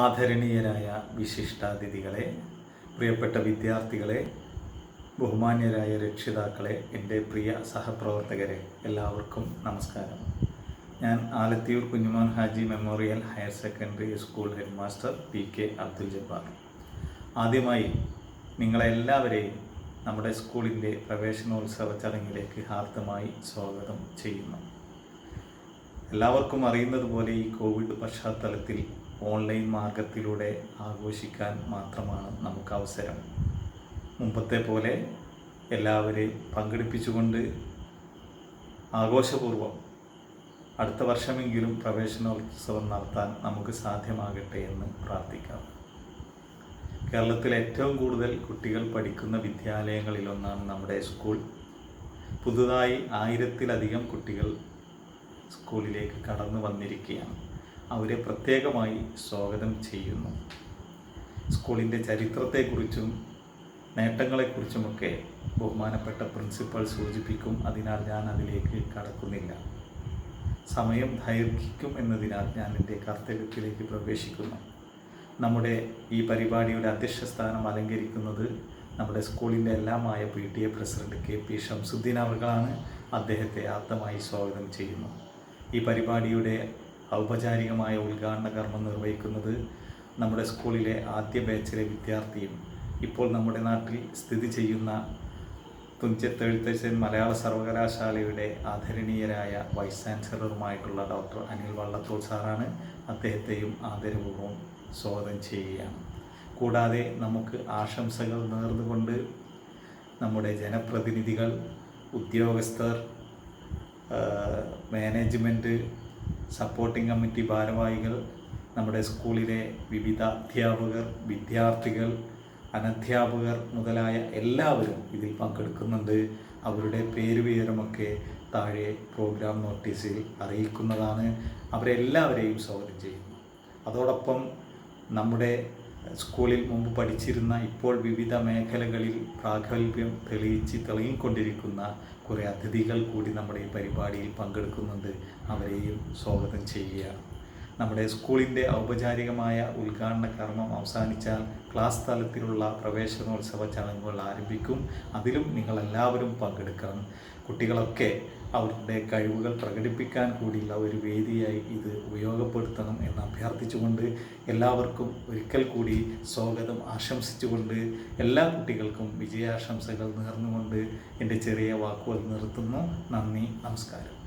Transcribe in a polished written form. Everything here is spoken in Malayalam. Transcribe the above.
ആദരണീയരായ വിശിഷ്ടാതിഥികളെ, പ്രിയപ്പെട്ട വിദ്യാർത്ഥികളെ, ബഹുമാന്യരായ രക്ഷിതാക്കളെ, എൻ്റെ പ്രിയ സഹപ്രവർത്തകരെ, എല്ലാവർക്കും നമസ്കാരം. ഞാൻ Alathiyur Kunjumon Haji memorial higher secondary school head master PK Abdul Jabbar. ആദ്യമായി നിങ്ങളെല്ലാവരെയും നമ്മുടെ സ്കൂളിൻ്റെ പ്രവേശനോത്സവ ചടങ്ങിലേക്ക് ഹാർദമായി സ്വാഗതം ചെയ്യുന്നു. എല്ലാവർക്കും അറിയുന്നത് പോലെ ഈ കോവിഡ് പശ്ചാത്തലത്തിൽ ഓൺലൈൻ മാർഗത്തിലൂടെ ആഘോഷിക്കാൻ മാത്രമാണ് നമുക്ക് അവസരം. മുമ്പത്തെ പോലെ എല്ലാവരെയും പങ്കെടുപ്പിച്ചുകൊണ്ട് ആഘോഷപൂർവ്വം അടുത്ത വർഷമെങ്കിലും പ്രവേശനോത്സവം നടത്താൻ നമുക്ക് സാധ്യമാകട്ടെ എന്ന് പ്രാർത്ഥിക്കാം. കേരളത്തിൽ ഏറ്റവും കൂടുതൽ കുട്ടികൾ പഠിക്കുന്ന വിദ്യാലയങ്ങളിലൊന്നാണ് നമ്മുടെ സ്കൂൾ. പുതുതായി 1000-ലധികം കുട്ടികൾ സ്കൂളിലേക്ക് കടന്നു വന്നിരിക്കുകയാണ്. അവരെ പ്രത്യേകമായി സ്വാഗതം ചെയ്യുന്നു. സ്കൂളിൻ്റെ ചരിത്രത്തെക്കുറിച്ചും നേട്ടങ്ങളെക്കുറിച്ചുമൊക്കെ ബഹുമാനപ്പെട്ട പ്രിൻസിപ്പൽ സൂചിപ്പിക്കും. അതിനാൽ ഞാൻ അതിലേക്ക് കടക്കുന്നില്ല. സമയം ദൈർഘിക്കും എന്നതിനാൽ ഞാൻ എൻ്റെ കർത്തവ്യത്തിലേക്ക് പ്രവേശിക്കുന്നു. നമ്മുടെ ഈ പരിപാടിയുടെ അധ്യക്ഷസ്ഥാനം അലങ്കരിക്കുന്നത് നമ്മുടെ സ്കൂളിൻ്റെ എല്ലാമായ PTA പ്രസിഡന്റ് KP ഷംസുദ്ദീൻ അവർകളാണ്. അദ്ദേഹത്തെ ആദ്യമായി സ്വാഗതം ചെയ്യുന്നു. ഈ പരിപാടിയുടെ ഔപചാരികമായ ഉദ്ഘാടന കർമ്മം നിർവഹിക്കുന്നത് നമ്മുടെ സ്കൂളിലെ ആദ്യ ബാച്ചിലെ വിദ്യാർത്ഥിയും ഇപ്പോൾ നമ്മുടെ നാട്ടിൽ സ്ഥിതി ചെയ്യുന്ന തുഞ്ചത്ത് എഴുത്തച്ഛൻ മലയാള സർവകലാശാലയുടെ ആദരണീയരായ വൈസ് ചാൻസലറുമായിട്ടുള്ള ഡോക്ടർ അനിൽ വള്ളത്തോൾ സാറാണ്. അദ്ദേഹത്തെയും ആദരപൂർവ്വം സ്വാഗതം ചെയ്യുകയാണ്. കൂടാതെ നമുക്ക് ആശംസകൾ നേർന്നുകൊണ്ട് നമ്മുടെ ജനപ്രതിനിധികൾ, ഉദ്യോഗസ്ഥർ, മാനേജ്മെൻറ്റ്, സപ്പോർട്ടിംഗ് കമ്മിറ്റി ഭാരവാഹികൾ, നമ്മുടെ സ്കൂളിലെ വിവിധ അധ്യാപകർ, വിദ്യാർത്ഥികൾ, അനധ്യാപകർ മുതലായ എല്ലാവരും ഇതിൽ പങ്കെടുക്കുന്നുണ്ട്. അവരുടെ പേരുവിവരമൊക്കെ താഴെ പ്രോഗ്രാം നോട്ടീസിൽ അറിയിക്കുന്നതാണ്. അവരെല്ലാവരെയും സ്വാഗതം ചെയ്യുന്നു. അതോടൊപ്പം നമ്മുടെ സ്കൂളിൽ മുമ്പ് പഠിച്ചിരുന്ന, ഇപ്പോൾ വിവിധ മേഖലകളിൽ പ്രാഗൽഭ്യം തെളിയിക്കൊണ്ടിരിക്കുന്ന കുറേ അതിഥികൾ കൂടി നമ്മുടെ ഈ പരിപാടിയിൽ പങ്കെടുക്കുന്നുണ്ട്. അവരെയും സ്വാഗതം ചെയ്യുകയാണ്. നമ്മുടെ സ്കൂളിൻ്റെ ഔപചാരികമായ ഉദ്ഘാടന കർമ്മം അവസാനിച്ചാൽ ക്ലാസ് തലത്തിലുള്ള പ്രവേശനോത്സവ ചടങ്ങുകൾ ആരംഭിക്കും. അതിലും നിങ്ങളെല്ലാവരും പങ്കെടുക്കണം. കുട്ടികളൊക്കെ അവരുടെ കഴിവുകൾ പ്രകടിപ്പിക്കാൻ കൂടിയുള്ള ഒരു വേദിയായി ഇത് ഉപയോഗപ്പെടുത്തണം എന്ന് അഭ്യർത്ഥിച്ചുകൊണ്ട് എല്ലാവർക്കും ഒരിക്കൽ കൂടി സ്വാഗതം ആശംസിച്ചുകൊണ്ട് എല്ലാ കുട്ടികൾക്കും വിജയാശംസകൾ നേർന്നുകൊണ്ട് എൻ്റെ ചെറിയ വാക്കുകൾ നിർത്തുന്നു. നന്ദി, നമസ്കാരം.